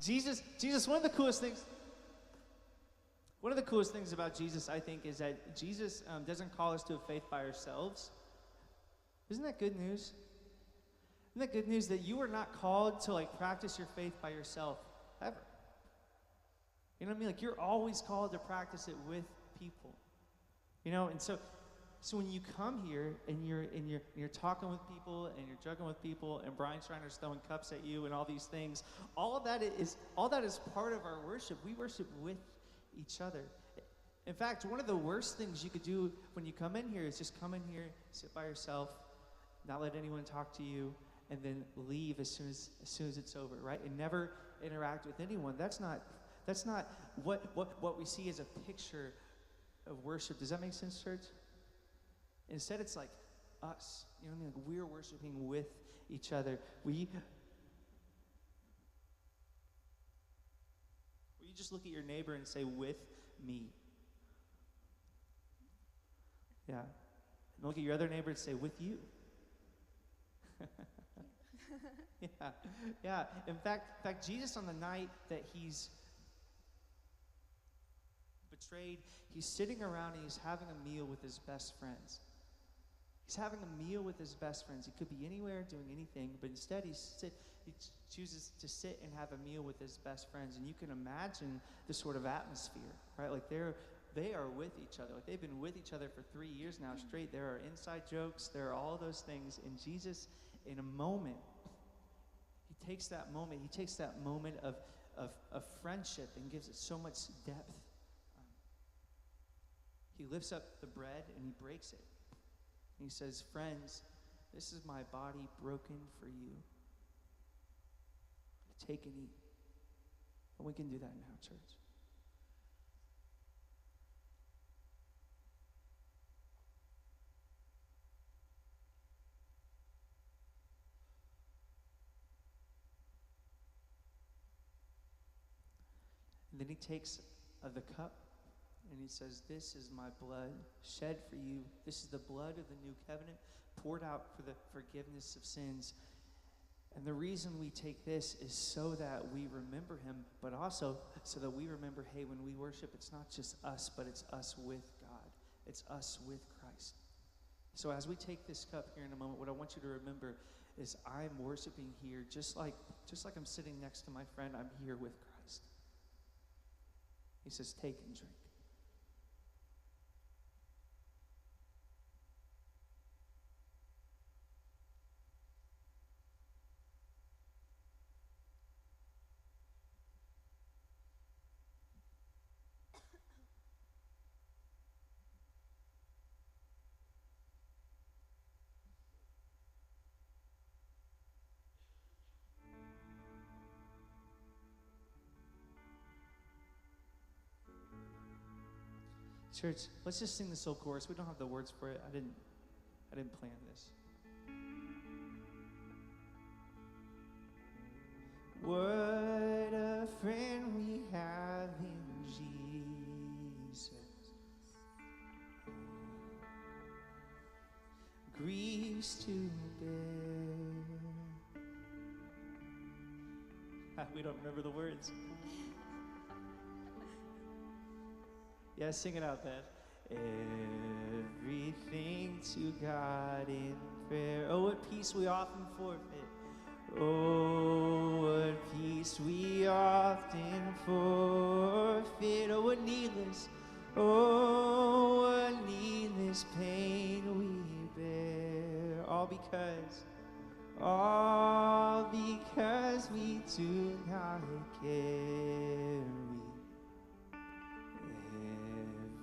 Jesus, one of the coolest things about Jesus, I think, is that Jesus doesn't call us to a faith by ourselves. Isn't that good news? Isn't that good news that you are not called to like practice your faith by yourself ever? You know what I mean? Like you're always called to practice it with people. You know, and so when you come here and you're talking with people and you're joking with people and Brian Schreiner's throwing cups at you and all these things, all that is part of our worship. We worship with each other. In fact, one of the worst things you could do when you come in here is just come in here, sit by yourself, not let anyone talk to you, and then leave as soon as it's over, right? And never interact with anyone. That's not what we see as a picture of worship. Does that make sense, church? Instead, it's like us. You know what I mean? Like we're worshiping with each other. Will you just look at your neighbor and say, with me? Yeah. And look at your other neighbor and say, with you. Yeah. In fact, Jesus on the night that he's betrayed, he's sitting around and he's having a meal with his best friends. He's having a meal with his best friends. He could be anywhere doing anything, but instead he chooses to sit and have a meal with his best friends. And you can imagine the sort of atmosphere, right? Like they are with each other. Like they've been with each other for 3 years now straight. There are inside jokes. There are all those things. And Jesus, in a moment, he takes that moment of friendship and gives it so much depth. He lifts up the bread and he breaks it. And he says, friends, this is my body broken for you. Take and eat. And we can do that now, church. And then he takes the cup and he says, this is my blood shed for you. This is the blood of the new covenant poured out for the forgiveness of sins. And the reason we take this is so that we remember him, but also so that we remember, hey, when we worship, it's not just us, but it's us with God. It's us with Christ. So as we take this cup here in a moment, what I want you to remember is I'm worshiping here just like I'm sitting next to my friend, I'm here with Christ. He says, take and drink. Church, let's just sing this whole chorus. We don't have the words for it. I didn't plan this. What a friend we have in Jesus. Griefs to bear. We don't remember the words. Yeah, sing it out, Ben. Everything to God in prayer. Oh, what peace we often forfeit. Oh, what peace we often forfeit. Oh, what needless pain we bear. All because we do not carry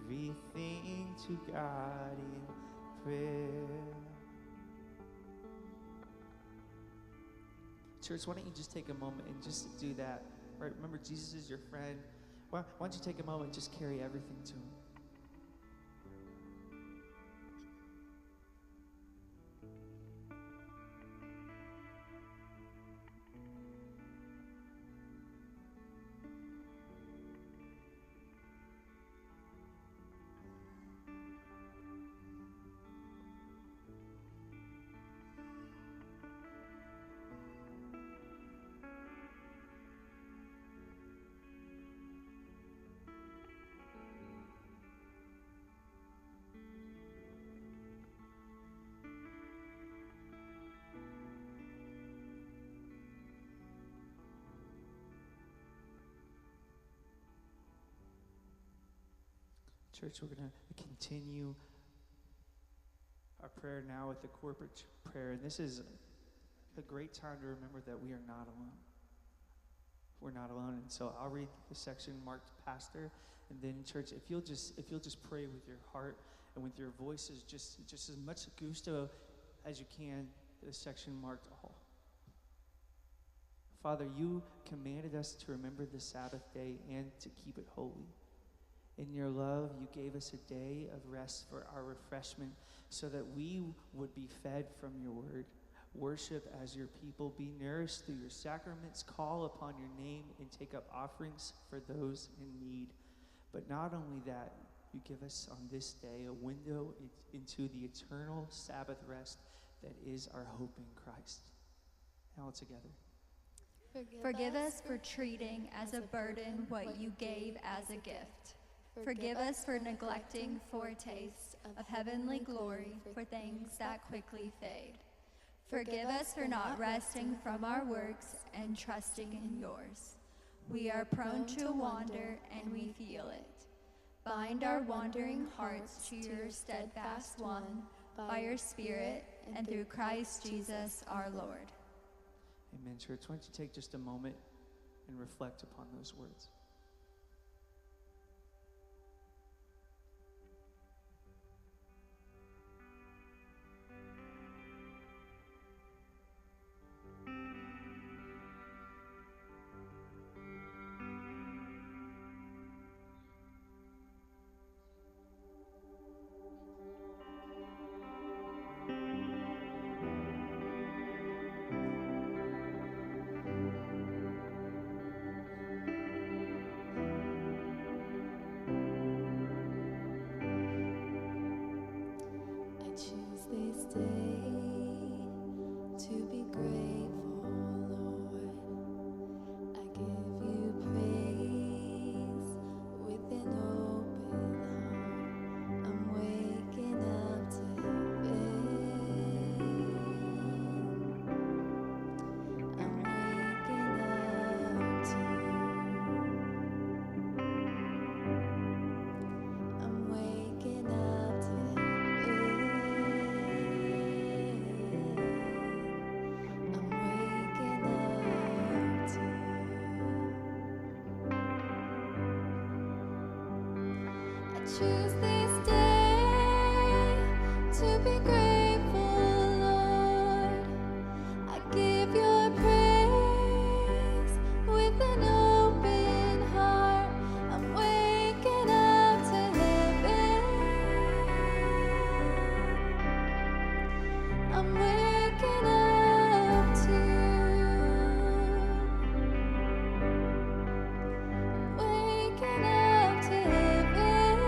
everything to God in prayer. Church, why don't you just take a moment and just do that? Right? Remember, Jesus is your friend. Why don't you take a moment and just carry everything to him? Church, we're going to continue our prayer now with the corporate prayer. And this is a great time to remember that we are not alone. We're not alone. And so I'll read the section marked Pastor. And then, church, if you'll just pray with your heart and with your voices, just as much gusto as you can, the section marked All. Father, you commanded us to remember the Sabbath day and to keep it holy. In your love, you gave us a day of rest for our refreshment so that we would be fed from your word. Worship as your people, be nourished through your sacraments, call upon your name, and take up offerings for those in need. But not only that, you give us on this day a window into the eternal Sabbath rest that is our hope in Christ. Now together. Forgive us for treating as a burden what you gave as a gift. Forgive us for neglecting foretastes of heavenly glory for things that quickly fade. Forgive us for not resting from our works and trusting in yours. We are prone to wander and we feel it. Bind our wandering hearts to your steadfast one by your Spirit and through Christ Jesus our Lord. Amen, church. Why don't you take just a moment and reflect upon those words. Choose this day to be grateful, Lord. I give your praise with an open heart. I'm waking up to heaven. I'm waking up to you. Waking up to heaven.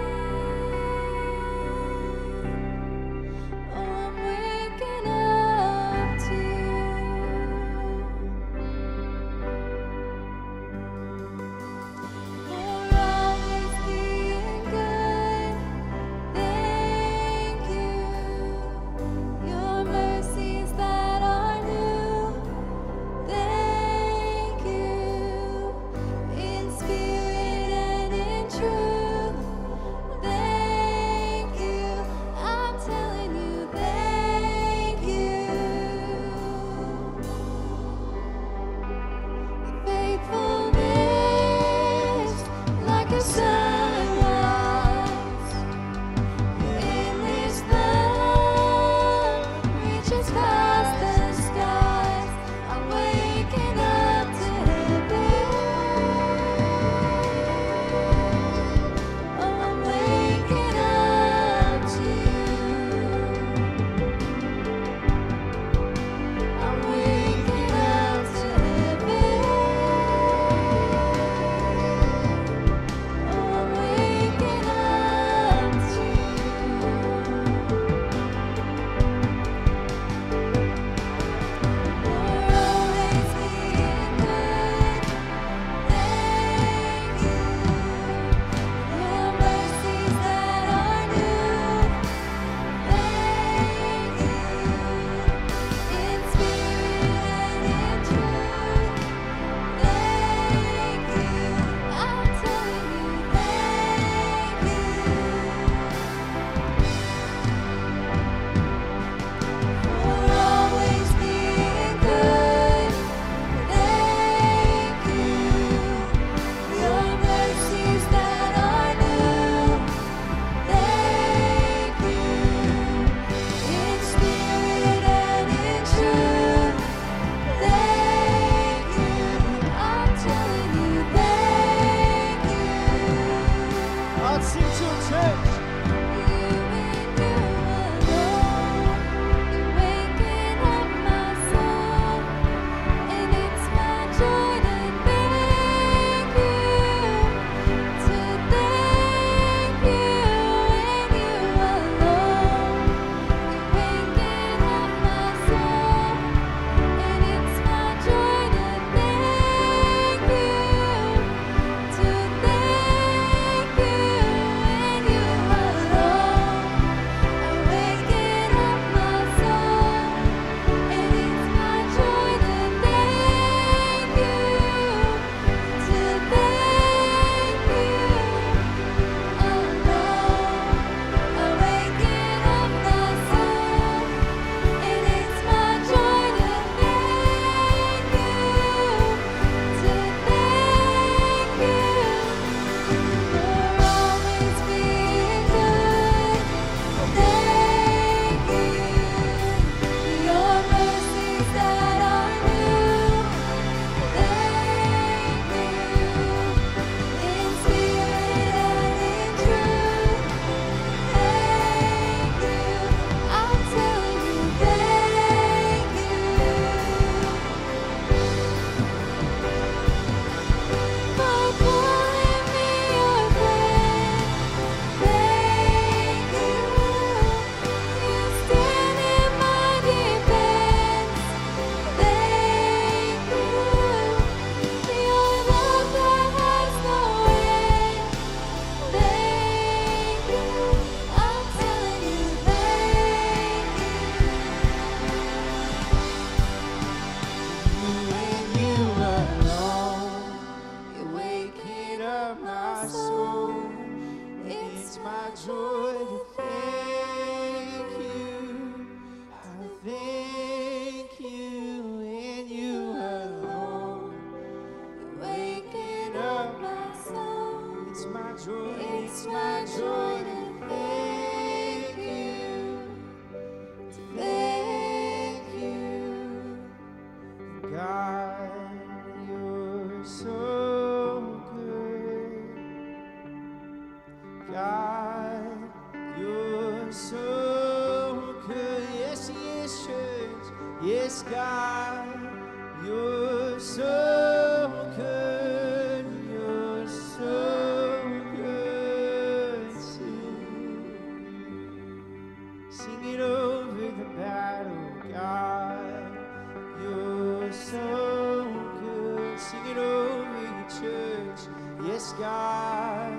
God,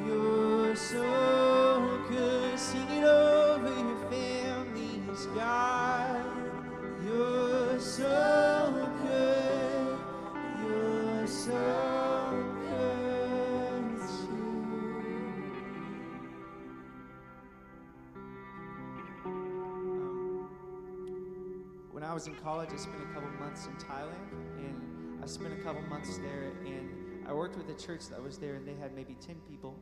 you're so good. Sing it over your families. God, you're so good. You're so good when I was in college, I spent a couple months in Thailand, and I spent a couple months there, and I worked with a church that was there, and they had maybe 10 people.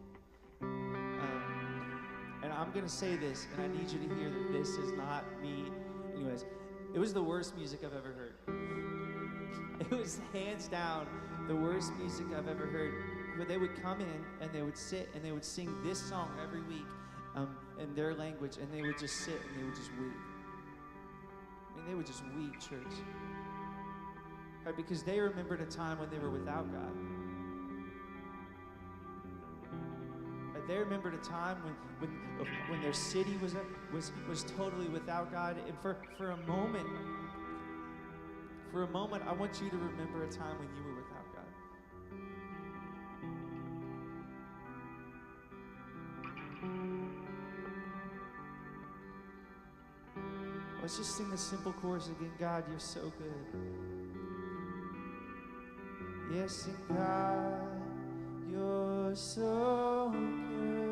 And I'm going to say this, and I need you to hear that this is not me. Anyways, it was the worst music I've ever heard. It was hands down the worst music I've ever heard. But they would come in, and they would sit, and they would sing this song every week in their language, and they would just sit, and they would just weep. I mean, they would just weep, church. Right? Because they remembered a time when they were without God. Right? They remembered a time when their city was totally without God. And for a moment, I want you to remember a time when you were without God. Let's just sing the simple chorus again. God, you're so good. Yes, and God, you're so good.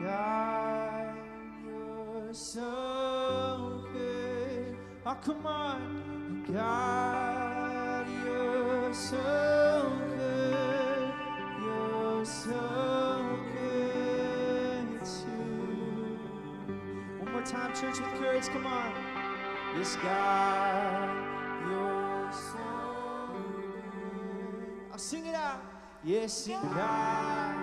God, you're so good. Oh, come on. God, you're so good. You're so good too. One more time, church, with courage. Come on. Yes, God, you're so good. I'll sing it out. Yes, and God.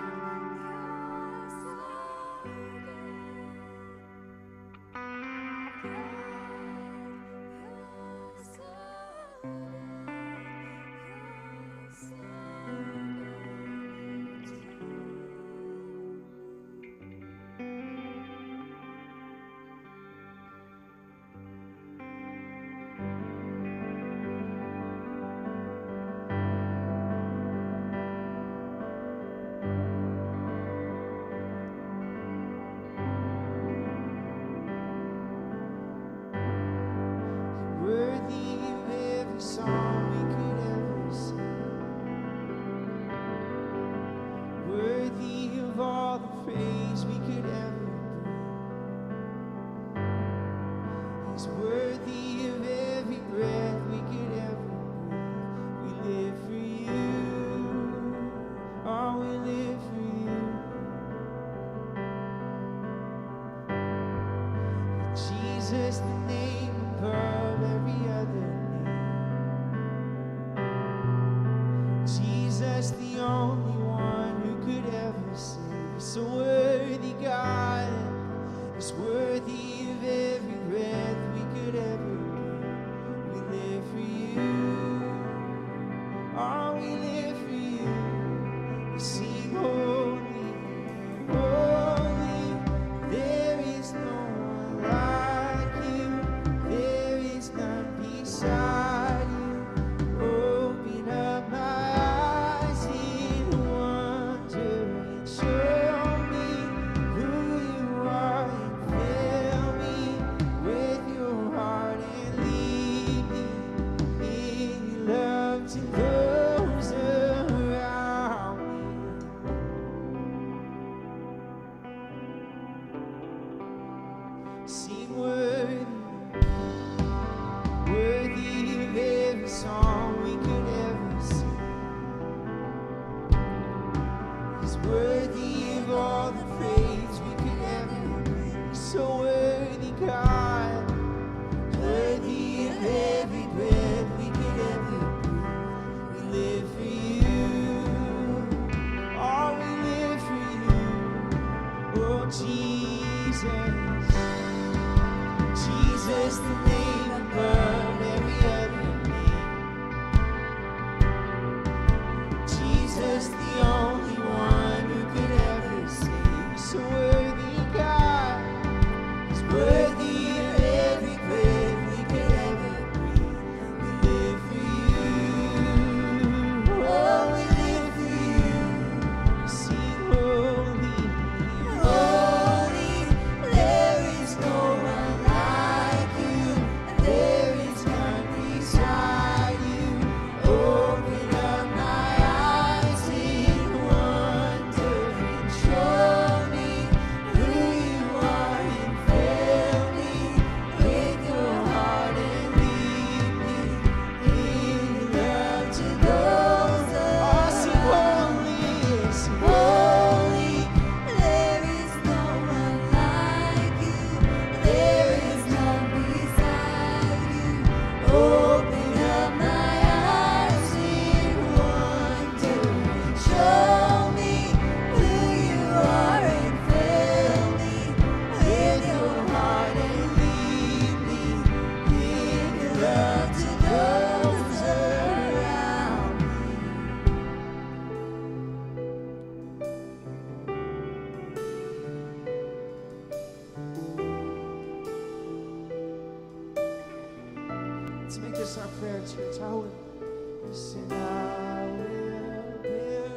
Jesus, the name above every other name. Jesus, the only one who could ever save. You're so worthy, God. You're worthy of every breath we could ever breathe. We live for you. Oh, we live for you. We sing holy, holy. There is no one like you. There is none beside you. Open up my eyes in wonder and show me who you are and this our prayer, church. I will sing, I will build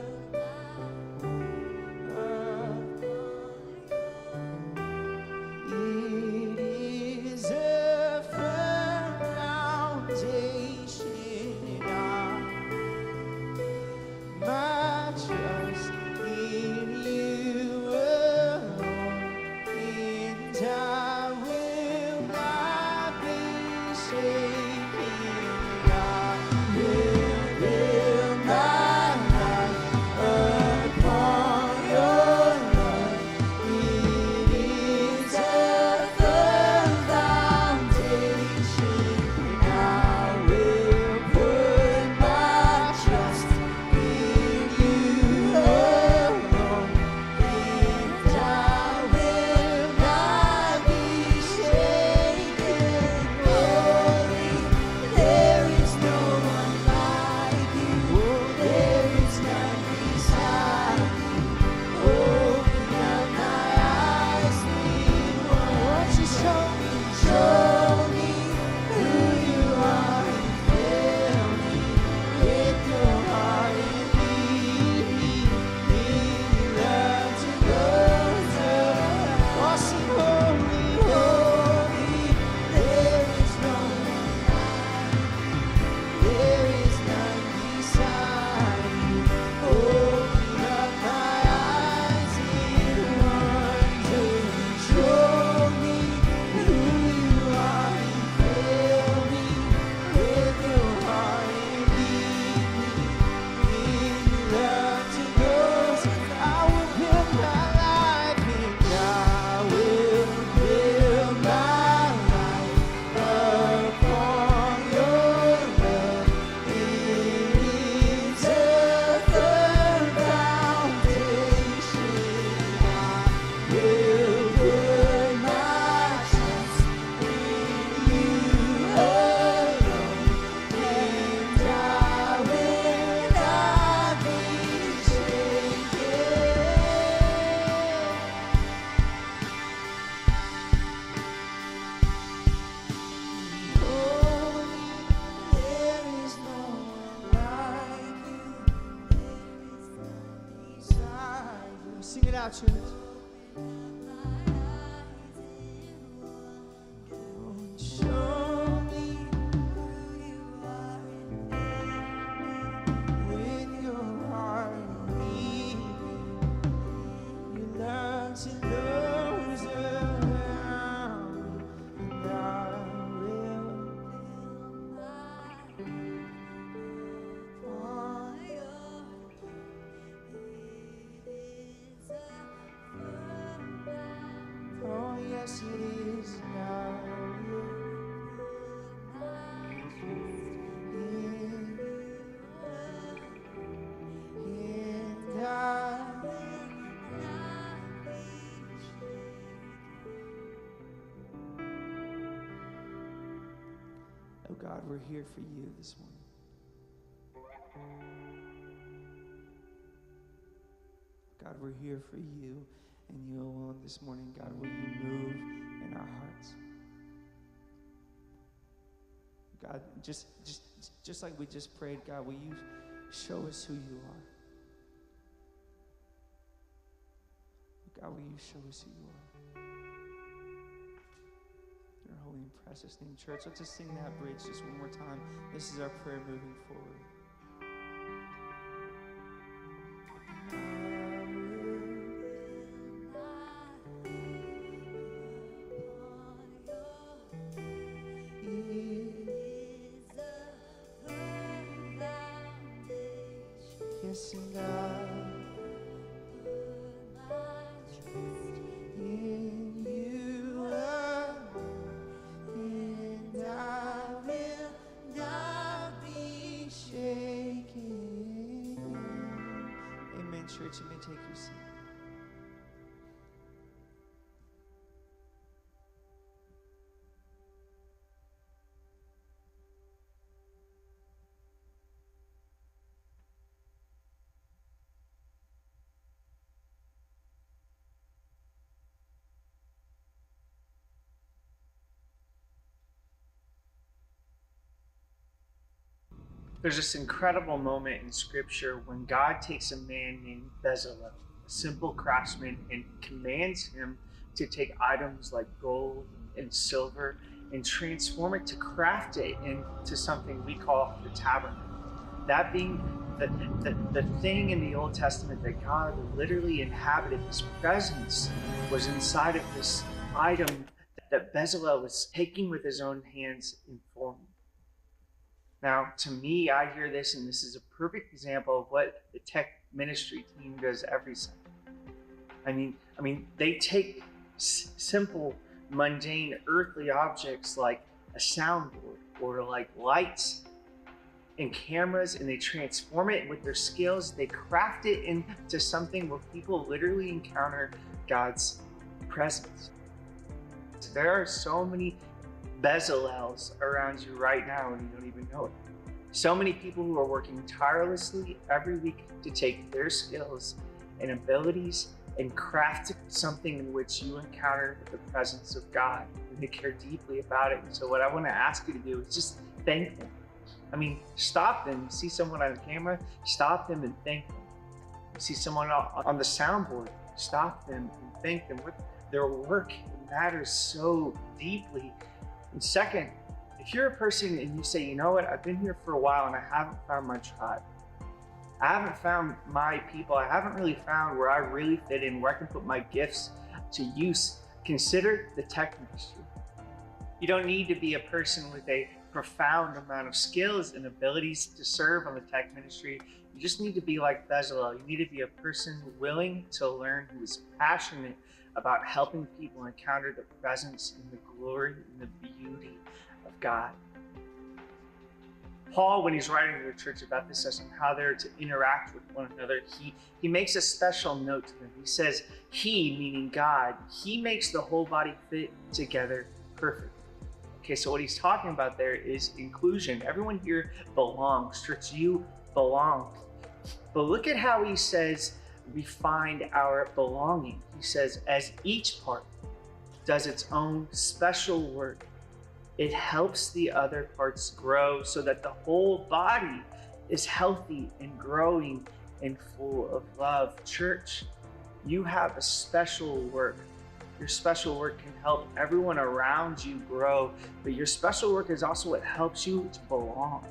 it is a firm foundation, and my trust in you alone, and I will not be shaken. I will build my life upon your love. It is a firm foundation, and I will put my trust in you alone, and I will not be shaken. Holy, there is no one like you. Oh, there is none beside you. Open up my eyes, lead one. Won't you show me who you are, and fill me with your heart, and lead me in love to those around. Oh, sing holy, holy, there is no one like you. There is none beside you. Open up my eyes in wonder. Show me who you are, and fill me with your heart, and lead me in love to those. I will build my life, and I will build my life upon your love. It is a firm foundation. I will put my trust in you alone, and I will not be shaken. Holy, there is no one like you. There is none beside you. Sing it out, church. Show me who you are, and with your heart, lead me. You love to those around me, and I will upon your. Oh, yes, it is now. And I oh God, we're here for you this morning. God, we're here for you and you alone this morning. God, will you move in our hearts? God, just like we just prayed, God, will you show us who you are? God, will you show us who you are? In your holy and precious name, church. Let's just sing that bridge just one more time. This is our prayer moving forward. Yes, and I in you alone, and I will not be shaken. Amen, church. You may take your seat. There's this incredible moment in Scripture when God takes a man named Bezalel, a simple craftsman, and commands him to take items like gold and silver and transform it to craft it into something we call the tabernacle. That being the thing in the Old Testament that God literally inhabited, his presence was inside of this item that Bezalel was taking with his own hands and forming. Now, to me, I hear this, and this is a perfect example of what the tech ministry team does every Sunday. I mean, they take simple, mundane, earthly objects like a soundboard or like lights and cameras, and they transform it with their skills. They craft it into something where people literally encounter God's presence. There are so many Bezalels around you right now, and you don't even know it. So many people who are working tirelessly every week to take their skills and abilities and craft something in which you encounter the presence of God, and they care deeply about it. And so what I want to ask you to do is just thank them. I mean, stop them. You see someone on the camera, stop them and thank them. You see someone on the soundboard, stop them and thank them. Their work matters so deeply. And second, if you're a person and you say, you know what, I've been here for a while and I haven't found my tribe. I haven't found my people. I haven't really found where I really fit in, where I can put my gifts to use. Consider the tech ministry. You don't need to be a person with a profound amount of skills and abilities to serve on the tech ministry. You just need to be like Bezalel. You need to be a person willing to learn, who is passionate about helping people encounter the presence and the glory and the beauty of God. Paul, when he's writing to the church about this as how they're to interact with one another, he makes a special note to them. He says, he, meaning God, he makes the whole body fit together perfectly. Okay, so what he's talking about there is inclusion. Everyone here belongs. Church, you belong. But look at how he says we find our belonging. He says, as each part does its own special work, it helps the other parts grow so that the whole body is healthy and growing and full of love. Church, you have a special work. Your special work can help everyone around you grow, but your special work is also what helps you to belong.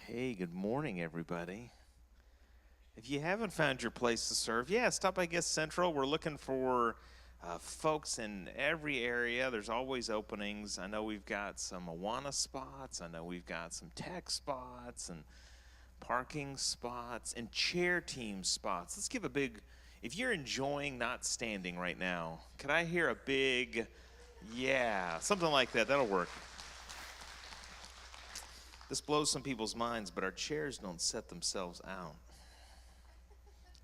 Hey, good morning, everybody. If you haven't found your place to serve, stop by Guest Central. We're looking for folks in every area. There's always openings. I know we've got some Awana spots. I know we've got some tech spots and parking spots and chair team spots. Let's give a big, if you're enjoying not standing right now, could I hear a big, yeah, something like that? That'll work. This blows some people's minds, but our chairs don't set themselves out.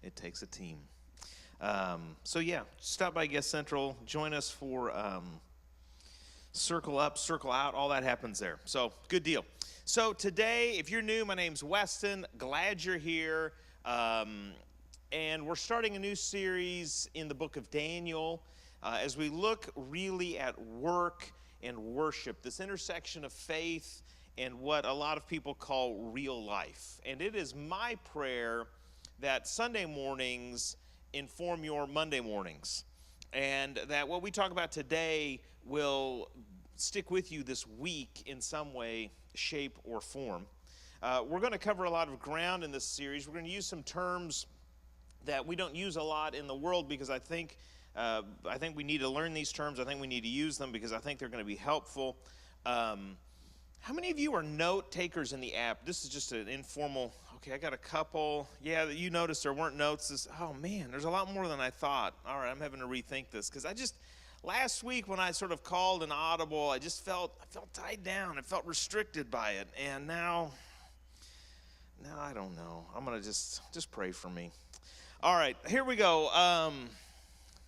It takes a team. Stop by Guest Central. Join us for Circle Up, Circle Out. All that happens there. So, good deal. So, today, if you're new, my name's Weston. Glad you're here. And we're starting a new series in the book of Daniel as we look really at work and worship, this intersection of faith and what a lot of people call real life. And it is my prayer that Sunday mornings inform your Monday mornings, and that what we talk about today will stick with you this week in some way, shape, or form. We're going to cover a lot of ground in this series. We're going to use some terms that we don't use a lot in the world because I think we need to learn these terms. I think we need to use them because I think they're going to be helpful. How many of you are note takers in the app? This is just an informal, okay, I got a couple. Yeah, you noticed there weren't notes. Oh man, there's a lot more than I thought. All right, I'm having to rethink this because last week when I sort of called an audible, I felt tied down. I felt restricted by it. And now I don't know. I'm going to just pray for me. All right, here we go.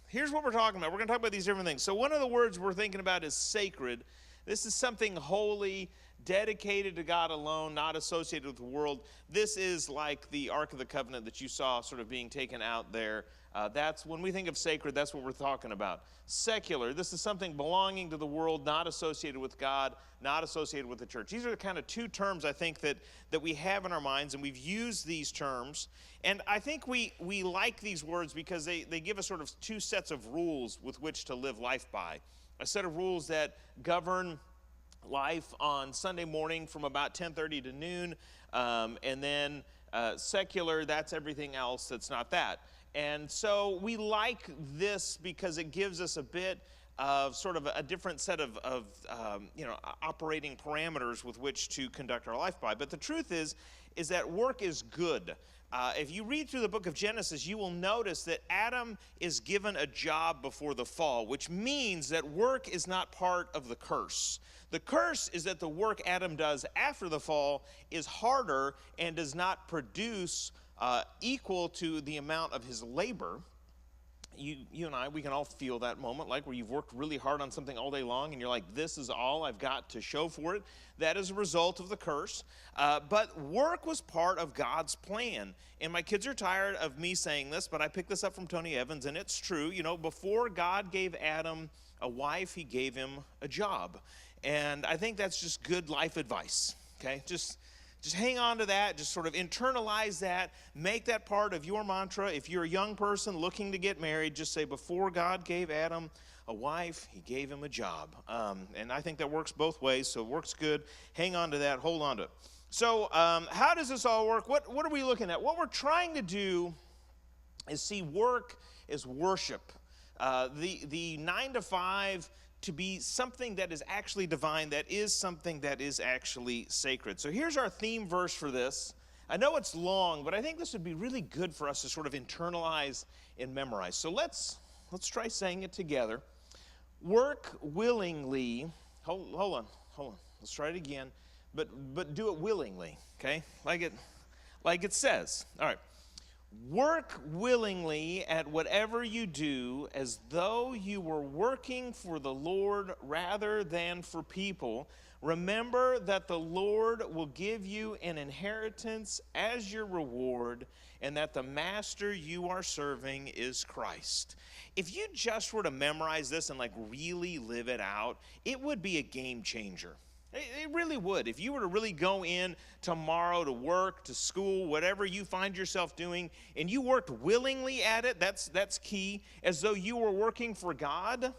Here's what we're talking about. We're going to talk about these different things. So one of the words we're thinking about is sacred. This is something holy, dedicated to God alone, not associated with the world. This is like the Ark of the Covenant that you saw sort of being taken out there. That's when we think of sacred, that's what we're talking about. Secular, this is something belonging to the world, not associated with God, not associated with the church. These are the kind of two terms I think that we have in our minds, and we've used these terms. And I think we like these words because they give us sort of two sets of rules with which to live life by. A set of rules that govern life on Sunday morning from about 10:30 to noon, and then secular, that's everything else that's not that. And so we like this because it gives us a bit of sort of a different set of operating parameters with which to conduct our life by. But the truth is that work is good. If you read through the book of Genesis, you will notice that Adam is given a job before the fall, which means that work is not part of the curse. The curse is that the work Adam does after the fall is harder and does not produce equal to the amount of his labor. You and I, we can all feel that moment, like where you've worked really hard on something all day long and you're like, this is all I've got to show for it. That is a result of the curse. But work was part of God's plan. And my kids are tired of me saying this, but I picked this up from Tony Evans, and it's true. You know, before God gave Adam a wife, he gave him a job. And I think that's just good life advice, okay? Just hang on to that. Just sort of internalize that. Make that part of your mantra. If you're a young person looking to get married, just say, before God gave Adam a wife, he gave him a job. And I think that works both ways, so it works good. Hang on to that. Hold on to it. So how does this all work? What are we looking at? What we're trying to do is see work as worship. The 9 to 5 to be something that is actually divine, that is something that is actually sacred. So here's our theme verse for this. I know it's long, but I think this would be really good for us to sort of internalize and memorize. So let's try saying it together. Work willingly. Hold on. Let's try it again, but do it willingly, okay? Like it says. All right. Work willingly at whatever you do as though you were working for the Lord rather than for people. Remember that the Lord will give you an inheritance as your reward, and that the master you are serving is Christ. If you just were to memorize this and like really live it out, it would be a game changer. It really would. If you were to really go in tomorrow to work, to school, whatever you find yourself doing, and you worked willingly at it, that's key, as though you were working for God,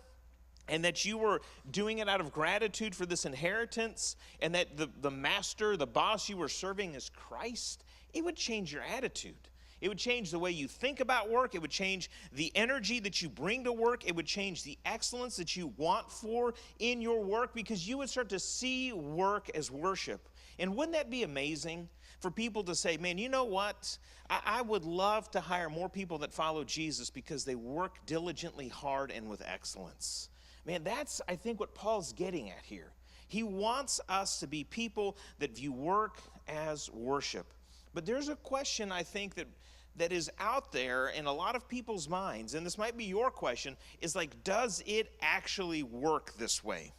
and that you were doing it out of gratitude for this inheritance, and that the master, the boss you were serving is Christ, it would change your attitude. It would change the way you think about work. It would change the energy that you bring to work. It would change the excellence that you want for in your work, because you would start to see work as worship. And wouldn't that be amazing for people to say, man, you know what? I would love to hire more people that follow Jesus because they work diligently hard and with excellence. Man, that's, I think, what Paul's getting at here. He wants us to be people that view work as worship. But there's a question, I think, that is out there in a lot of people's minds, and this might be your question, is like, does it actually work this way?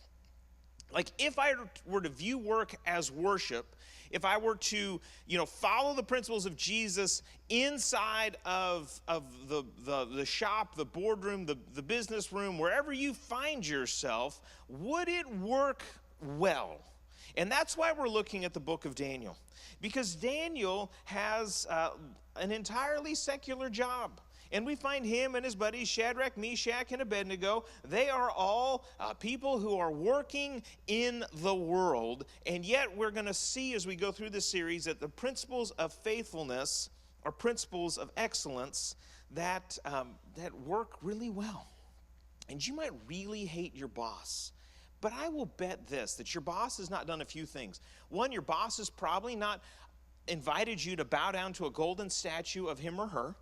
Like, if I were to view work as worship, if I were to, follow the principles of Jesus inside of the shop, the boardroom, the business room, wherever you find yourself, would it work well? And that's why we're looking at the book of Daniel, because Daniel has an entirely secular job. And we find him and his buddies, Shadrach, Meshach, and Abednego. They are all people who are working in the world. And yet we're going to see as we go through this series that the principles of faithfulness are principles of excellence that work really well. And you might really hate your boss. But I will bet this, that your boss has not done a few things. One, your boss has probably not invited you to bow down to a golden statue of him or her.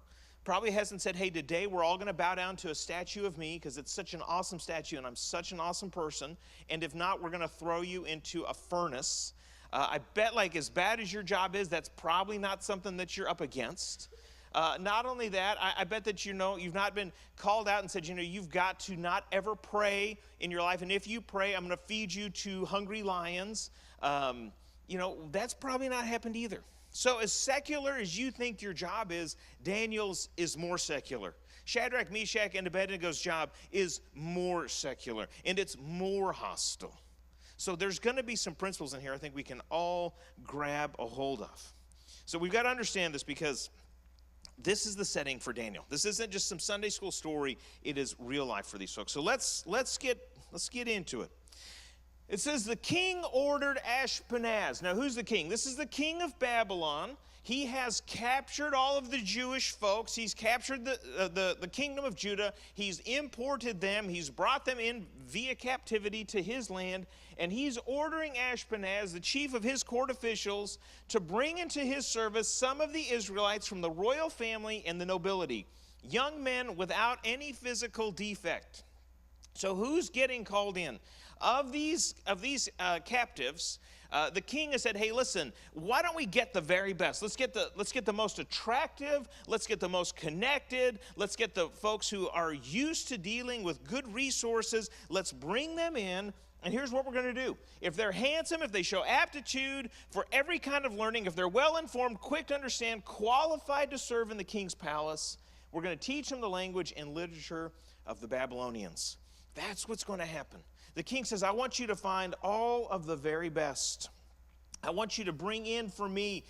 Probably hasn't said, hey, today we're all going to bow down to a statue of me because it's such an awesome statue and I'm such an awesome person. And if not, we're going to throw you into a furnace. I bet, like, as bad as your job is, that's probably not something that you're up against. Not only that, I bet that you've not been called out and said, you've got to not ever pray in your life. And if you pray, I'm going to feed you to hungry lions. That's probably not happened either. So as secular as you think your job is, Daniel's is more secular. Shadrach, Meshach, and Abednego's job is more secular, and it's more hostile. So there's going to be some principles in here I think we can all grab a hold of. So we've got to understand this because this is the setting for Daniel. This isn't just some Sunday school story. It is real life for these folks. So let's get into it. It says the king ordered Ashpenaz. Now, who's the king? This is the king of Babylon. He has captured all of the Jewish folks. He's captured the kingdom of Judah. He's imported them. He's brought them in via captivity to his land. And he's ordering Ashpenaz, the chief of his court officials, to bring into his service some of the Israelites from the royal family and the nobility, young men without any physical defect. So who's getting called in? Of these captives, the king has said, hey, listen, why don't we get the very best? Let's get the most attractive. Let's get the most connected. Let's get the folks who are used to dealing with good resources. Let's bring them in. And here's what we're going to do. If they're handsome, if they show aptitude for every kind of learning, if they're well-informed, quick to understand, qualified to serve in the king's palace, we're going to teach them the language and literature of the Babylonians. That's what's going to happen. The king says, I want you to find all of the very best. I want you to bring in for me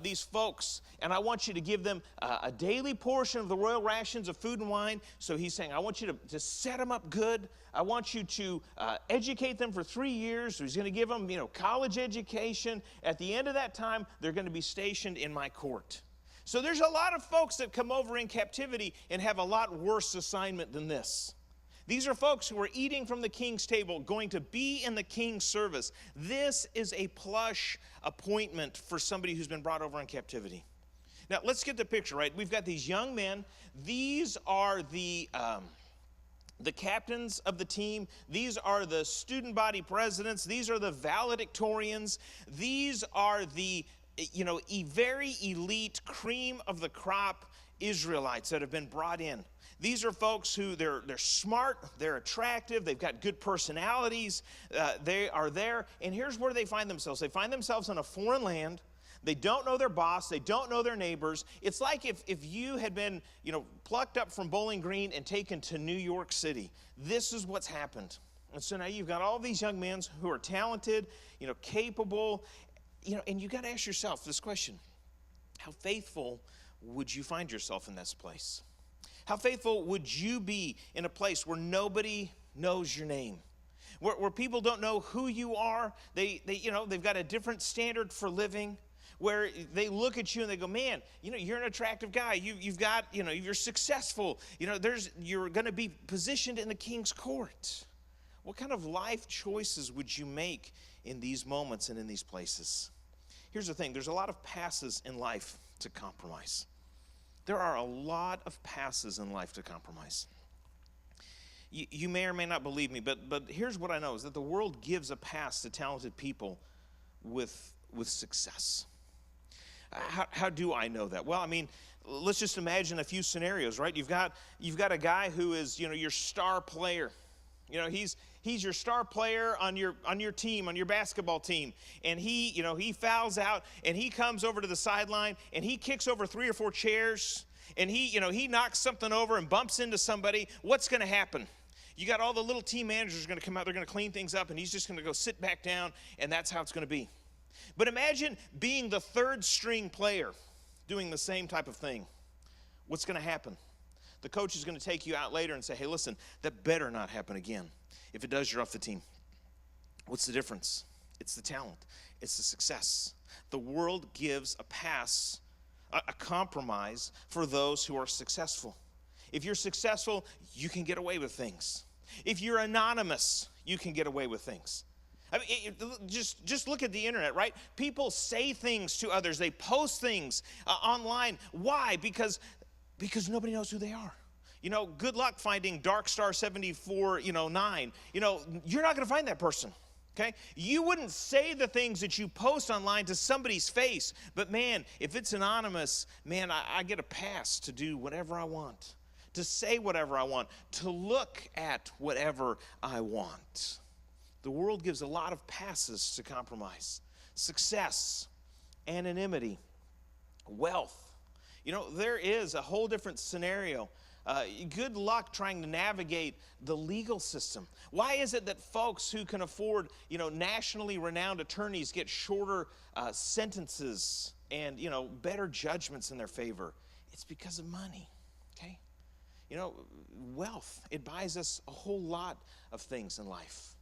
these folks, and I want you to give them a daily portion of the royal rations of food and wine. So he's saying, I want you to set them up good. I want you to educate them for 3 years. So he's going to give them, college education. At the end of that time, they're going to be stationed in my court. So there's a lot of folks that come over in captivity and have a lot worse assignment than this. These are folks who are eating from the king's table, going to be in the king's service. This is a plush appointment for somebody who's been brought over in captivity. Now, let's get the picture, right? We've got these young men. These are the captains of the team. These are the student body presidents. These are the valedictorians. These are the, very elite cream of the crop Israelites that have been brought in. These are folks who they're smart, they're attractive, they've got good personalities, they are there. And here's where they find themselves. They find themselves in a foreign land. They don't know their boss. They don't know their neighbors. It's like if you had been, plucked up from Bowling Green and taken to New York City. This is what's happened. And so now you've got all these young men who are talented, capable, and you got to ask yourself this question. How faithful would you find yourself in this place? How faithful would you be in a place where nobody knows your name? Where people don't know who you are? They've got a different standard for living. Where they look at you and they go, man, you're an attractive guy. You've got, you're successful. You're going to be positioned in the king's court. What kind of life choices would you make in these moments and in these places? Here's the thing. There's a lot of passes in life to compromise. There are a lot of passes in life to compromise. You may or may not believe me, but here's what I know is that the world gives a pass to talented people with success. How do I know that? Well, let's just imagine a few scenarios, right? You've got a guy who is, your star player. He's your star player on your team, on your basketball team. And he fouls out and he comes over to the sideline and he kicks over 3 or 4 chairs and he knocks something over and bumps into somebody. What's going to happen? You got all the little team managers going to come out. They're going to clean things up and he's just going to go sit back down, and that's how it's going to be. But imagine being the 3rd string player doing the same type of thing. What's going to happen? The coach is going to take you out later and say, hey, listen, that better not happen again. If it does, you're off the team. What's the difference? It's the talent. It's the success. The world gives a pass, a compromise for those who are successful. If you're successful, you can get away with things. If you're anonymous, you can get away with things. Just look at the internet, right? People say things to others. They post things online. Why? Because nobody knows who they are. Good luck finding Darkstar 74, 9. You're not going to find that person. Okay? You wouldn't say the things that you post online to somebody's face, but man, if it's anonymous, man, I get a pass to do whatever I want, to say whatever I want, to look at whatever I want. The world gives a lot of passes to compromise. Success, anonymity, wealth. You know, there is a whole different scenario. Good luck trying to navigate the legal system. Why is it that folks who can afford, nationally renowned attorneys get shorter sentences and, better judgments in their favor? It's because of money, okay? Wealth, it buys us a whole lot of things in life.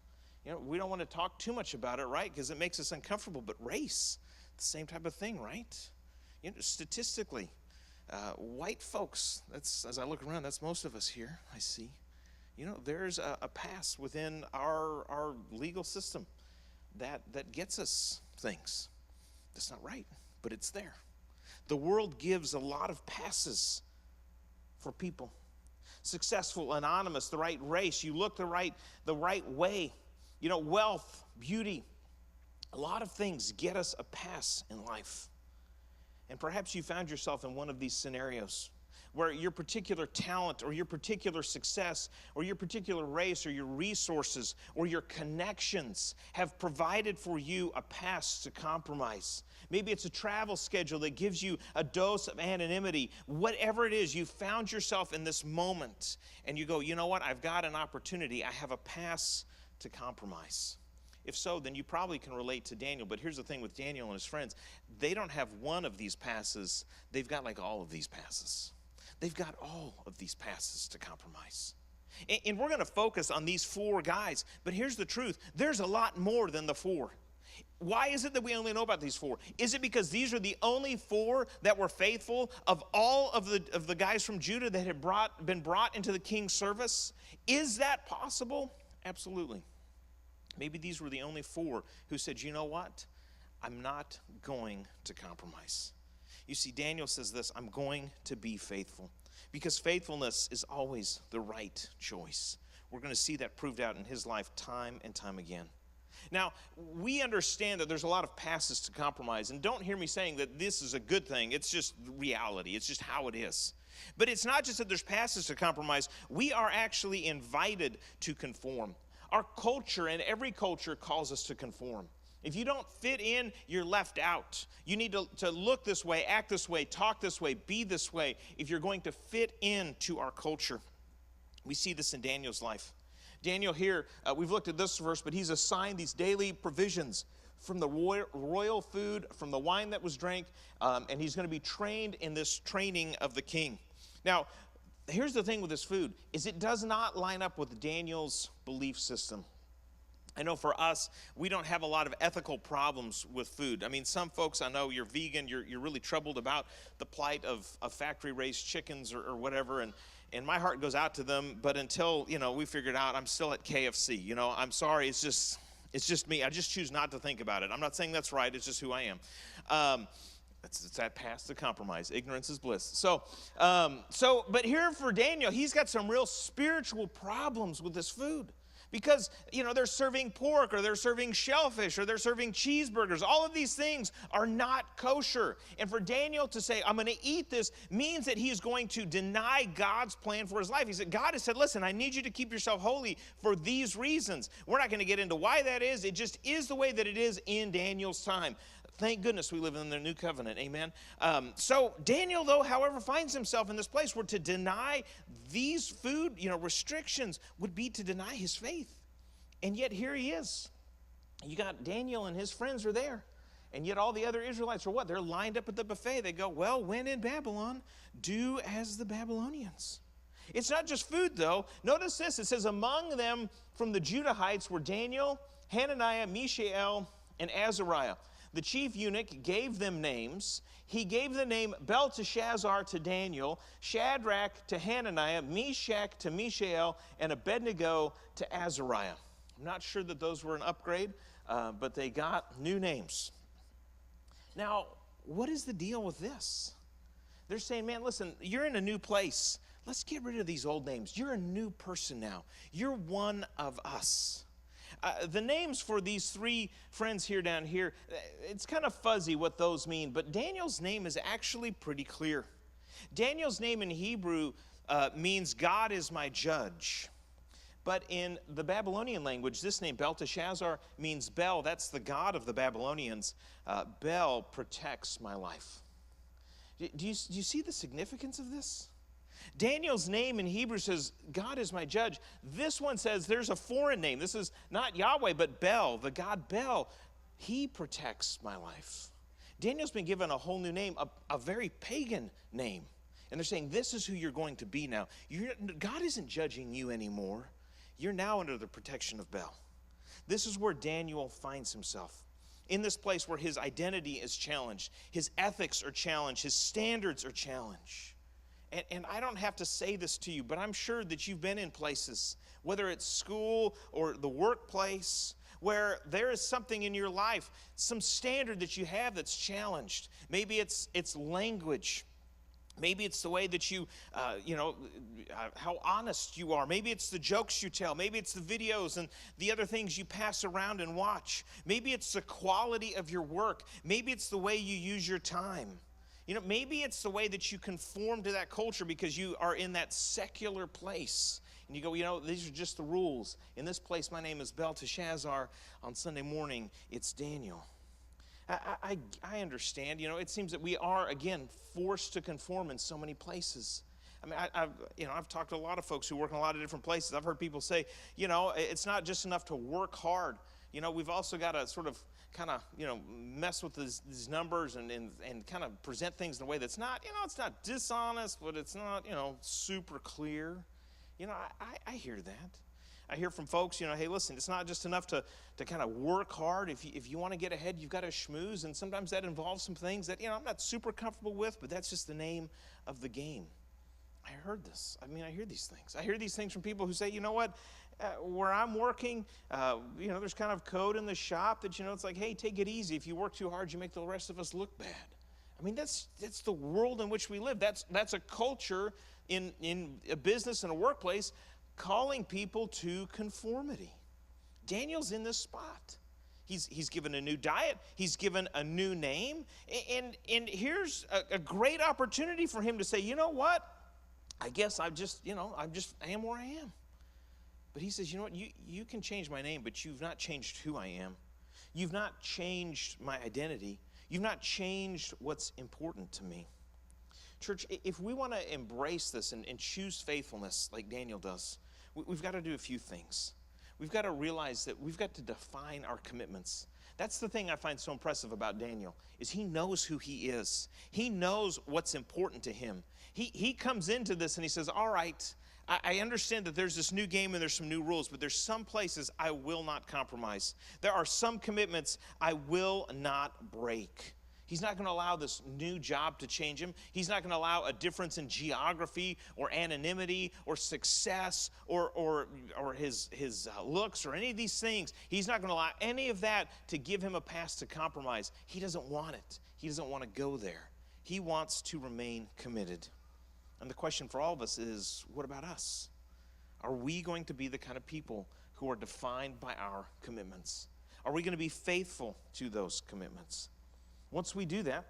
We don't want to talk too much about it, right? Because it makes us uncomfortable. But race, the same type of thing, right? Statistically, white folks, that's, as I look around, that's most of us here, I see. There's a pass within our legal system that gets us things. That's not right, but it's there. The world gives a lot of passes for people. Successful, anonymous, the right race, you look the right way. Wealth, beauty, a lot of things get us a pass in life. And perhaps you found yourself in one of these scenarios where your particular talent or your particular success or your particular race or your resources or your connections have provided for you a pass to compromise. Maybe it's a travel schedule that gives you a dose of anonymity. Whatever it is, you found yourself in this moment and you go, you know what, I've got an opportunity. I have a pass to compromise. If so, then you probably can relate to Daniel. But here's the thing with Daniel and his friends. They don't have one of these passes. They've got like all of these passes. They've got all of these passes to compromise. And we're going to focus on these four guys. But here's the truth. There's a lot more than the four. Why is it that we only know about these four? Is it because these are the only four that were faithful of all of the guys from Judah that had been brought into the king's service? Is that possible? Absolutely. Maybe these were the only four who said, you know what? I'm not going to compromise. You see, Daniel says this, I'm going to be faithful. Because faithfulness is always the right choice. We're going to see that proved out in his life time and time again. Now, we understand that there's a lot of passes to compromise. And don't hear me saying that this is a good thing. It's just reality. It's just how it is. But it's not just that there's passes to compromise. We are actually invited to conform. Our culture, and every culture, calls us to conform. If you don't fit in, you're left out. You need to look this way, act this way, talk this way, be this way, if you're going to fit into our culture. We see this in Daniel's life. Daniel here, we've looked at this verse, but he's assigned these daily provisions from the royal food, from the wine that was drank, and he's going to be trained in this training of the king. Now, here's the thing with this food, is it does not line up with Daniel's belief system. I know for us, we don't have a lot of ethical problems with food. I mean, some folks, I know you're vegan, you're really troubled about the plight of factory-raised chickens or whatever, and my heart goes out to them, but until, we figured out, I'm still at KFC. I'm sorry, it's just me. I just choose not to think about it. I'm not saying that's right, it's just who I am. It's that pass to compromise. Ignorance is bliss. But here for Daniel, he's got some real spiritual problems with this food. Because, they're serving pork, or they're serving shellfish, or they're serving cheeseburgers. All of these things are not kosher. And for Daniel to say, I'm going to eat this, means that he is going to deny God's plan for his life. He said, God has said, listen, I need you to keep yourself holy for these reasons. We're not going to get into why that is. It just is the way that it is in Daniel's time. Thank goodness we live in the new covenant, amen? So Daniel, though, however, finds himself in this place where to deny these food, restrictions would be to deny his faith. And yet here he is. You got Daniel and his friends are there. And yet all the other Israelites are what? They're lined up at the buffet. They go, well, when in Babylon, do as the Babylonians. It's not just food, though. Notice this. It says, among them from the Judahites were Daniel, Hananiah, Mishael, and Azariah. The chief eunuch gave them names. He gave the name Belteshazzar to Daniel, Shadrach to Hananiah, Meshach to Mishael, and Abednego to Azariah. I'm not sure that those were an upgrade, but they got new names. Now, what is the deal with this? They're saying, man, listen, you're in a new place. Let's get rid of these old names. You're a new person now. You're one of us. The names for these three friends here down here, it's kind of fuzzy what those mean, but Daniel's name is actually pretty clear. Daniel's name in Hebrew means God is my judge. But in the Babylonian language, this name, Belteshazzar, means Bel. That's the god of the Babylonians. Bel protects my life. Do you see the significance of this? Daniel's name in Hebrew says, God is my judge. This one says there's a foreign name. This is not Yahweh, but Bel, the god Bel. He protects my life. Daniel's been given a whole new name, a very pagan name. And they're saying, this is who you're going to be now. God isn't judging you anymore. You're now under the protection of Bel. This is where Daniel finds himself. In this place where his identity is challenged, his ethics are challenged, his standards are challenged. And I don't have to say this to you, but I'm sure that you've been in places, whether it's school or the workplace, where there is something in your life, some standard that you have that's challenged. Maybe it's language. Maybe it's the way that you, how honest you are. Maybe it's the jokes you tell. Maybe it's the videos and the other things you pass around and watch. Maybe it's the quality of your work. Maybe it's the way you use your time. Maybe it's the way that you conform to that culture because you are in that secular place. And you go, these are just the rules. In this place, my name is Belteshazzar. On Sunday morning, it's Daniel. I understand. It seems that we are, again, forced to conform in so many places. I mean, I've talked to a lot of folks who work in a lot of different places. I've heard people say, it's not just enough to work hard. We've also got to sort of kind of, mess with these numbers and kind of present things in a way that's not, it's not dishonest, but it's not, super clear. I hear that. I hear from folks, hey, listen, it's not just enough to kind of work hard. If you want to get ahead, you've got to schmooze. And sometimes that involves some things that, I'm not super comfortable with, but that's just the name of the game. I heard this. I hear these things. I hear these things from people who say, you know what, where I'm working, there's kind of code in the shop that, it's like, hey, take it easy. If you work too hard, you make the rest of us look bad. That's the world in which we live. That's a culture in a business and a workplace calling people to conformity. Daniel's in this spot. He's given a new diet. He's given a new name. And here's a great opportunity for him to say, you know what? I guess I am where I am. But he says, you know what? You can change my name, but you've not changed who I am. You've not changed my identity. You've not changed what's important to me. Church, if we want to embrace this and choose faithfulness like Daniel does, we've got to do a few things. We've got to realize that we've got to define our commitments. That's the thing I find so impressive about Daniel, is he knows who he is. He knows what's important to him. He comes into this and he says, all right, I understand that there's this new game and there's some new rules, but there's some places I will not compromise. There are some commitments I will not break. He's not going to allow this new job to change him. He's not going to allow a difference in geography or anonymity or success or his looks or any of these things. He's not going to allow any of that to give him a pass to compromise. He doesn't want it. He doesn't want to go there. He wants to remain committed. And the question for all of us is, what about us? Are we going to be the kind of people who are defined by our commitments? Are we going to be faithful to those commitments? Once we do that,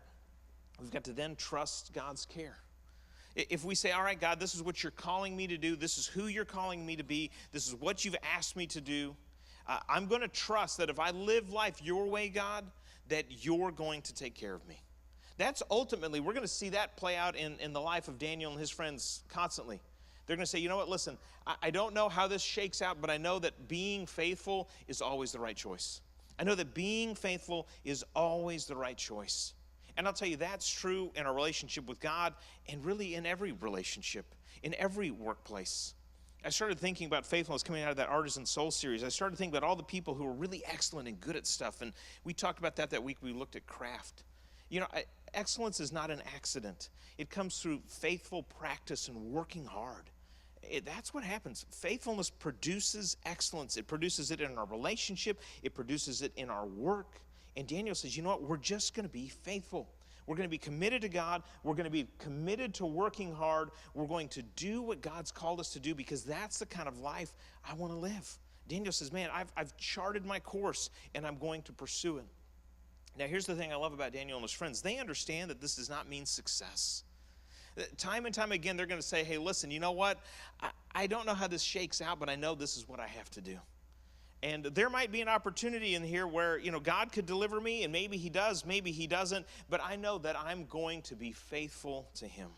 we've got to then trust God's care. If we say, all right, God, this is what you're calling me to do, this is who you're calling me to be, this is what you've asked me to do, I'm going to trust that if I live life your way, God, that you're going to take care of me. That's ultimately, we're going to see that play out in the life of Daniel and his friends constantly. They're going to say, you know what, listen, I don't know how this shakes out, but I know that being faithful is always the right choice. I know that being faithful is always the right choice. And I'll tell you, that's true in our relationship with God and really in every relationship, in every workplace. I started thinking about faithfulness coming out of that Artisan Soul series. I started thinking about all the people who are really excellent and good at stuff. And we talked about that week we looked at craft. Excellence is not an accident. It comes through faithful practice and working hard. That's what happens. Faithfulness produces excellence. It produces it in our relationship. It produces it in our work. And Daniel says, you know what? We're just going to be faithful. We're going to be committed to God. We're going to be committed to working hard. We're going to do what God's called us to do because that's the kind of life I want to live. Daniel says, man, I've charted my course and I'm going to pursue it. Now, here's the thing I love about Daniel and his friends. They understand that this does not mean success. Time and time again, they're going to say, hey, listen, you know what? I don't know how this shakes out, but I know this is what I have to do. And there might be an opportunity in here where, God could deliver me, and maybe he does, maybe he doesn't, but I know that I'm going to be faithful to him.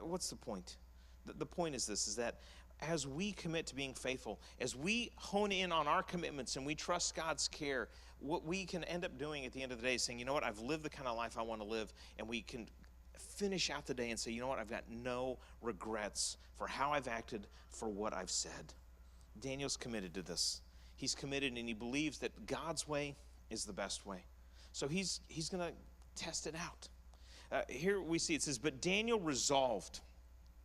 What's the point? The point is this, is that as we commit to being faithful, as we hone in on our commitments and we trust God's care, what we can end up doing at the end of the day is saying, you know what, I've lived the kind of life I want to live, and we can finish out the day and say, you know what, I've got no regrets for how I've acted, for what I've said. Daniel's committed to this. He's committed, and he believes that God's way is the best way. So he's going to test it out. Here we see it says, but Daniel resolved.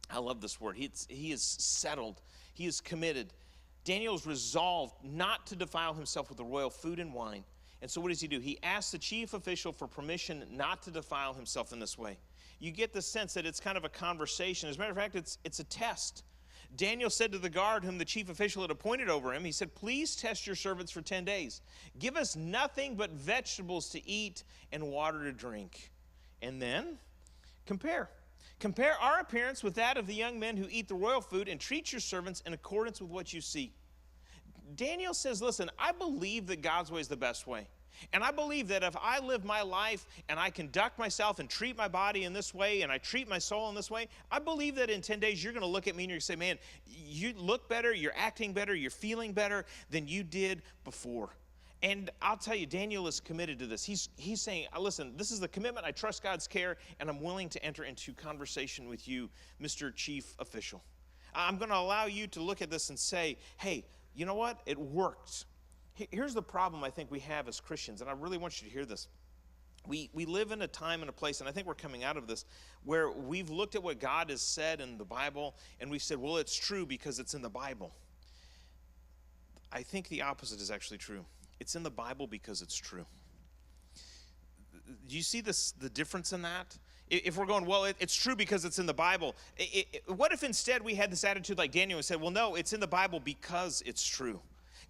I love this word. He is settled. He is committed. Daniel is resolved not to defile himself with the royal food and wine. And so what does he do? He asks the chief official for permission not to defile himself in this way. You get the sense that it's kind of a conversation. As a matter of fact, it's a test. Daniel said to the guard whom the chief official had appointed over him, he said, please test your servants for 10 days. Give us nothing but vegetables to eat and water to drink. And then compare. Compare our appearance with that of the young men who eat the royal food, and treat your servants in accordance with what you see. Daniel says, listen, I believe that God's way is the best way. And I believe that if I live my life and I conduct myself and treat my body in this way and I treat my soul in this way, I believe that in 10 days you're going to look at me and you're going to say, man, you look better, you're acting better, you're feeling better than you did before. And I'll tell you, Daniel is committed to this. He's saying, listen, this is the commitment. I trust God's care, and I'm willing to enter into conversation with you, Mr. Chief Official. I'm going to allow you to look at this and say, hey, you know what? It worked. Here's the problem I think we have as Christians, and I really want you to hear this. We live in a time and a place, and I think we're coming out of this, where we've looked at what God has said in the Bible, and we've said, well, it's true because it's in the Bible. I think the opposite is actually true. It's in the Bible because it's true. Do you see the difference in that? If we're going, well, it's true because it's in the Bible. What if instead we had this attitude like Daniel and said, well, no, it's in the Bible because it's true.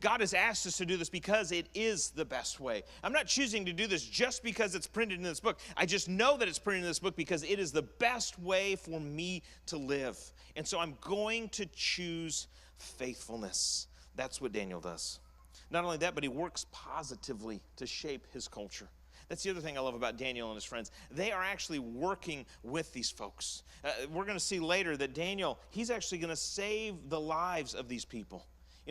God has asked us to do this because it is the best way. I'm not choosing to do this just because it's printed in this book. I just know that it's printed in this book because it is the best way for me to live. And so I'm going to choose faithfulness. That's what Daniel does. Not only that, but he works positively to shape his culture. That's the other thing I love about Daniel and his friends. They are actually working with these folks. We're going to see later that Daniel, he's actually going to save the lives of these people.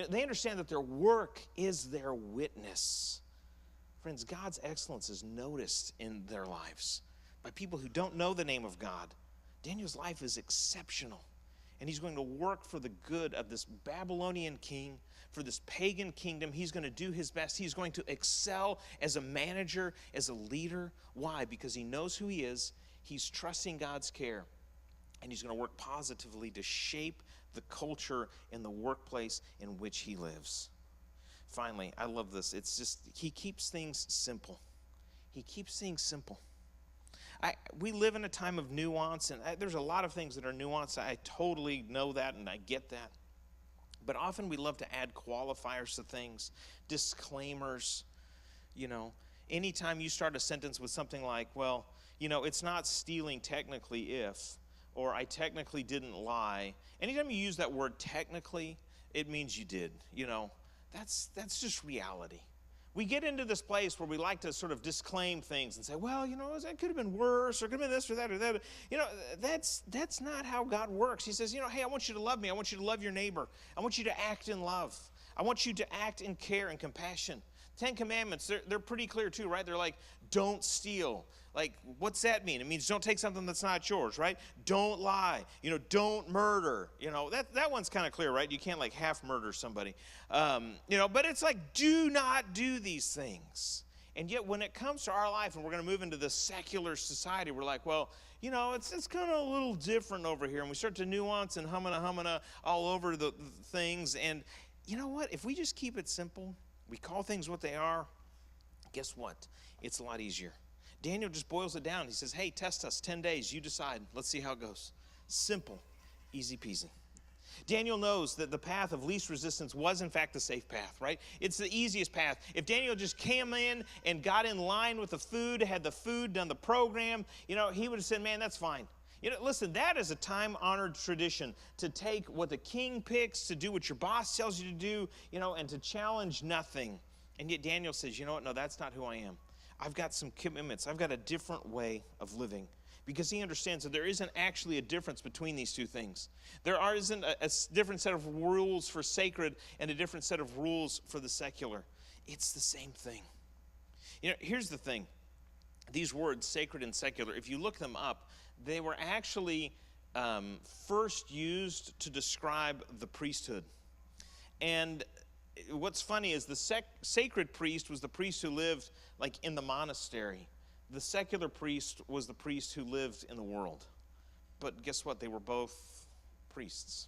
They understand that their work is their witness. Friends, God's excellence is noticed in their lives by people who don't know the name of God. Daniel's life is exceptional, and he's going to work for the good of this Babylonian king, for this pagan kingdom. He's going to do his best. He's going to excel as a manager, as a leader. Why? Because he knows who he is. He's trusting God's care, and he's going to work positively to shape the culture and the workplace in which he lives. Finally, I love this. It's just, he keeps things simple. He keeps things simple. We live in a time of nuance, and there's a lot of things that are nuanced. I totally know that, and I get that. But often we love to add qualifiers to things, disclaimers. Anytime you start a sentence with something like, well, it's not stealing technically if, or I technically didn't lie. Anytime you use that word technically, it means you did. That's just reality. We get into this place where we like to sort of disclaim things and say, well, that could have been worse, or could have been this or that or that. That's not how God works. He says, hey, I want you to love me. I want you to love your neighbor. I want you to act in love. I want you to act in care and compassion. 10 Commandments, they're pretty clear too, right? They're like, don't steal. Like, what's that mean? It means don't take something that's not yours, right? Don't lie. Don't murder. That one's kind of clear, right? You can't like half murder somebody. But it's like, do not do these things. And yet when it comes to our life and we're going to move into this secular society, we're like, well, it's kind of a little different over here. And we start to nuance and humana all over the things. And you know what? If we just keep it simple, we call things what they are, guess what? It's a lot easier. Daniel just boils it down. He says, hey, test us 10 days. You decide. Let's see how it goes. Simple, easy peasy. Daniel knows that the path of least resistance was in fact the safe path, right? It's the easiest path. If Daniel just came in and got in line with the food, had the food, done the program, he would have said, man, that's fine. Listen, that is a time-honored tradition, to take what the king picks, to do what your boss tells you to do, and to challenge nothing. And yet Daniel says, you know what? No, that's not who I am. I've got some commitments. I've got a different way of living, because he understands that there isn't actually a difference between these two things. There isn't a different set of rules for sacred and a different set of rules for the secular. It's the same thing. Here's the thing. These words, sacred and secular, if you look them up, they were actually first used to describe the priesthood. And what's funny is the sacred priest was the priest who lived like in the monastery. The secular priest was the priest who lived in the world. But guess what? They were both priests.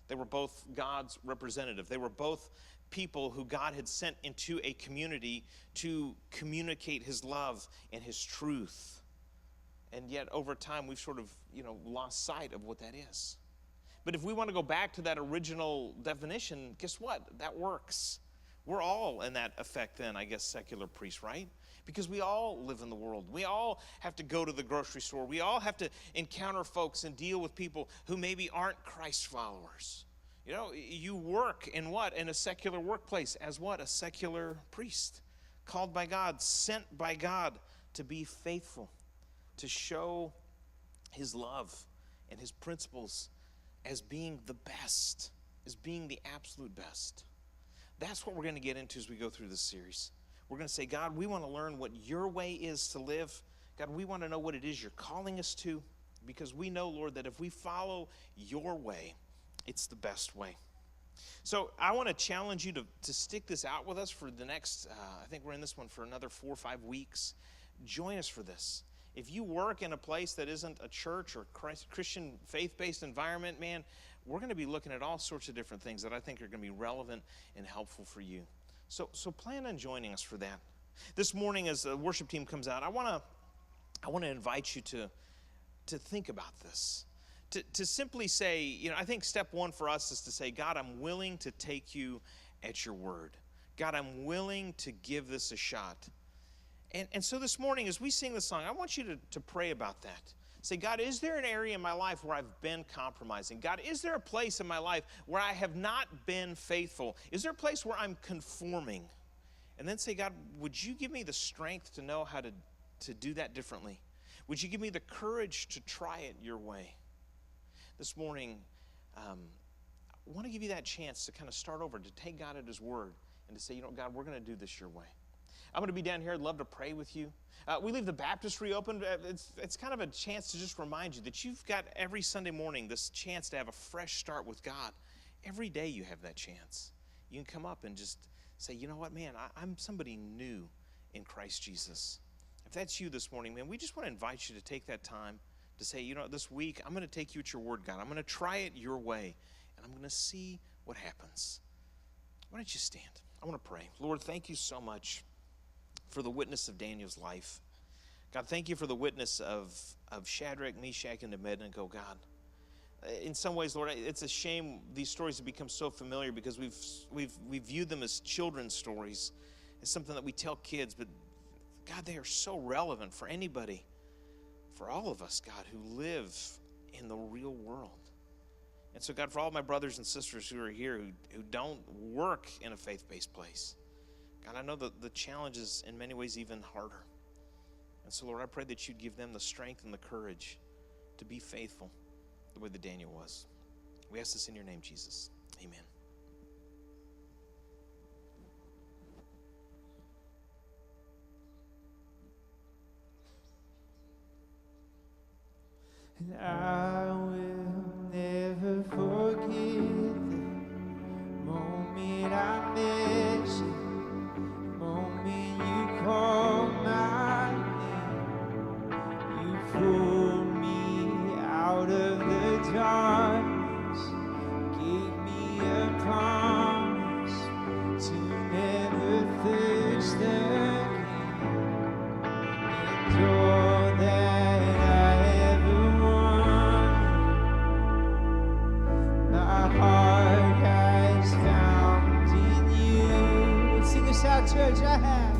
They were both God's representative. They were both people who God had sent into a community to communicate his love and his truth. And yet over time we've sort of, lost sight of what that is. But if we want to go back to that original definition, guess what? That works. We're all in that effect then, I guess, secular priests, right? Because we all live in the world. We all have to go to the grocery store. We all have to encounter folks and deal with people who maybe aren't Christ followers. You work in what? In a secular workplace as what? A secular priest, called by God, sent by God to be faithful, to show his love and his principles as being the best, as being the absolute best. That's what we're going to get into as we go through this series. We're going to say, God, we want to learn what your way is to live. God, we want to know what it is you're calling us to, because we know, Lord, that if we follow your way, it's the best way. So I want to challenge you to stick this out with us for the next, I think we're in this one for another 4 or 5 weeks. Join us for this. If you work in a place that isn't a church or Christian faith-based environment, man, we're going to be looking at all sorts of different things that I think are going to be relevant and helpful for you. So plan on joining us for that. This morning as the worship team comes out, I want to invite you to think about this. To simply say, I think step one for us is to say, God, I'm willing to take you at your word. God, I'm willing to give this a shot. And so this morning, as we sing the song, I want you to pray about that. Say, God, is there an area in my life where I've been compromising? God, is there a place in my life where I have not been faithful? Is there a place where I'm conforming? And then say, God, would you give me the strength to know how to do that differently? Would you give me the courage to try it your way? This morning, I want to give you that chance to kind of start over, to take God at his word and to say, God, we're going to do this your way. I'm going to be down here. I'd love to pray with you. We leave the baptistry open. It's kind of a chance to just remind you that you've got every Sunday morning this chance to have a fresh start with God. Every day you have that chance. You can come up and just say, you know what, man, I'm somebody new in Christ Jesus. If that's you this morning, man, we just want to invite you to take that time to say, this week I'm going to take you at your word, God. I'm going to try it your way, and I'm going to see what happens. Why don't you stand? I want to pray. Lord, thank you so much for the witness of Daniel's life. God, thank you for the witness of Shadrach, Meshach, and Abednego, God. In some ways, Lord, it's a shame these stories have become so familiar because we've viewed them as children's stories. It's something that we tell kids, but God, they are so relevant for anybody, for all of us, God, who live in the real world. And so, God, for all my brothers and sisters who are here who don't work in a faith-based place, God, I know that the challenge is in many ways even harder. And so, Lord, I pray that you'd give them the strength and the courage to be faithful the way that Daniel was. We ask this in your name, Jesus. Amen. And I will never forget the moment I met you, the moment you called my name. You pulled me out of the darkness, gave me a promise to never thirst again. And all that I ever want church. I have.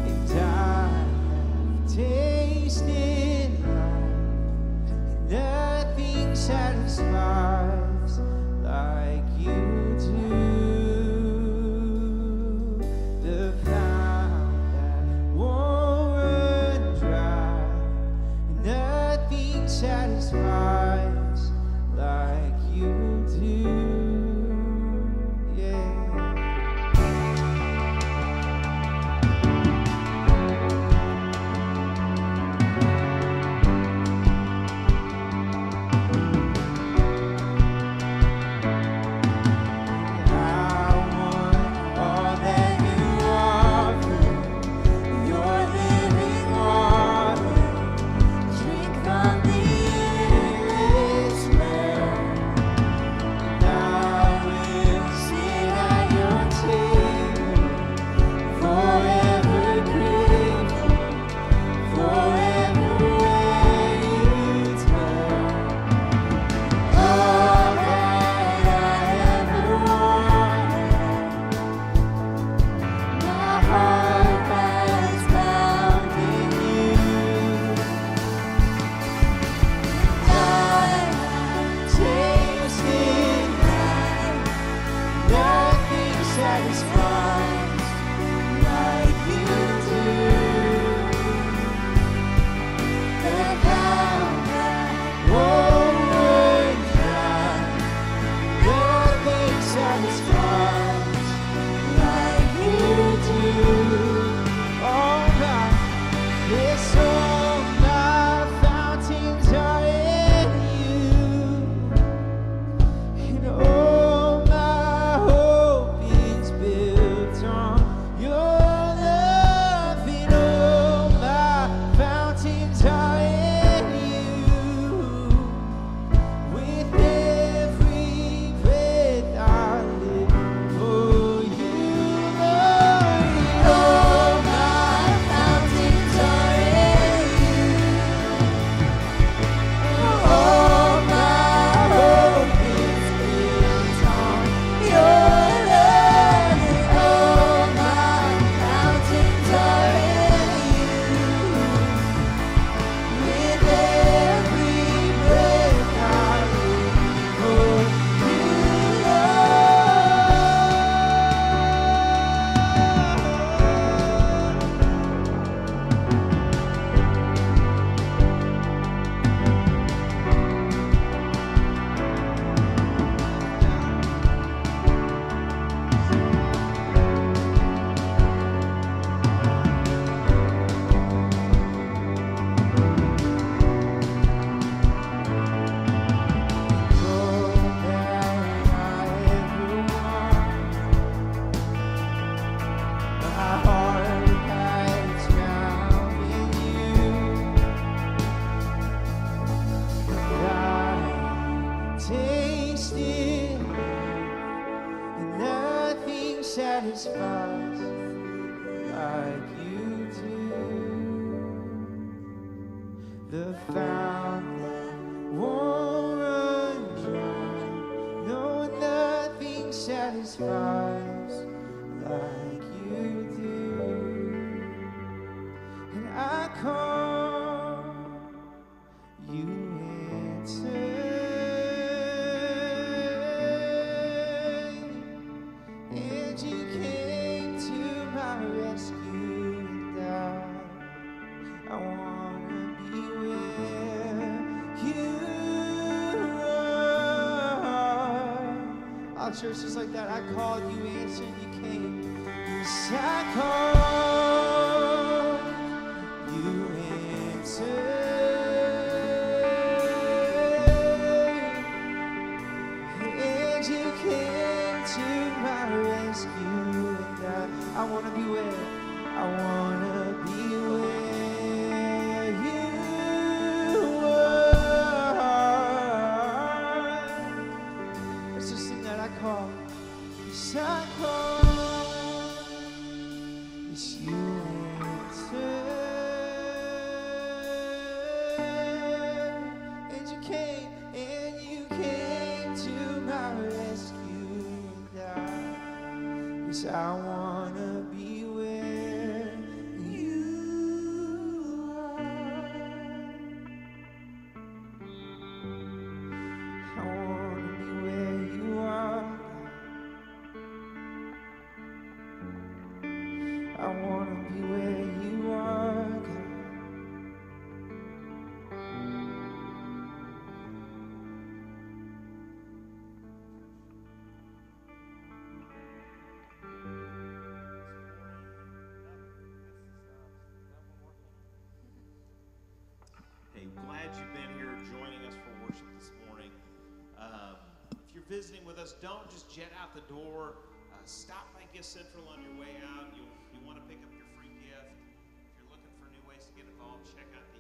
And I have tasted life. Nothing satisfies like you do. The fountain that won't run dry. Nothing satisfies like you do. Yeah. I want all that you offer. Your living water. Drink from the endless well. And I will sit at your table, forever grateful, forever where you dwell. All that I ever wanted, my heart has found in you. I have tasted life. Nothing satisfies like you do. The fountain won't run dry. Nothing satisfies like you do. All my fountains are in you. And all my hope is built on your love. And all my fountains are in you. With every breath I live for you, Lord. And all my fountains are in you. All my hope is built on your love. And all my fountains are in you. With every breath I live for you, all that I ever want, my heart has found in you. I tasted and nothing satisfies like you do. The fountain won't run dry. No, nothing satisfies like you do. And I call, you answer. And you came to my rescue, and I wanna be where you are. Our church is like that. I called, you answered, you came. Yes, I called, you answered. And you came to my rescue, and I wanna be where, I wanna be where you are. Let's just sing that. I call, yes, I call, yes, you answered. And you came to my rescue, and yes, I wanna be where I want to be where you are, God. Hey, glad you've been here joining us for worship this morning. If you're visiting with us, don't just jet out the door. Stop by Gift Central on your way out. You want to pick up your free gift. If you're looking for new ways to get involved, check out the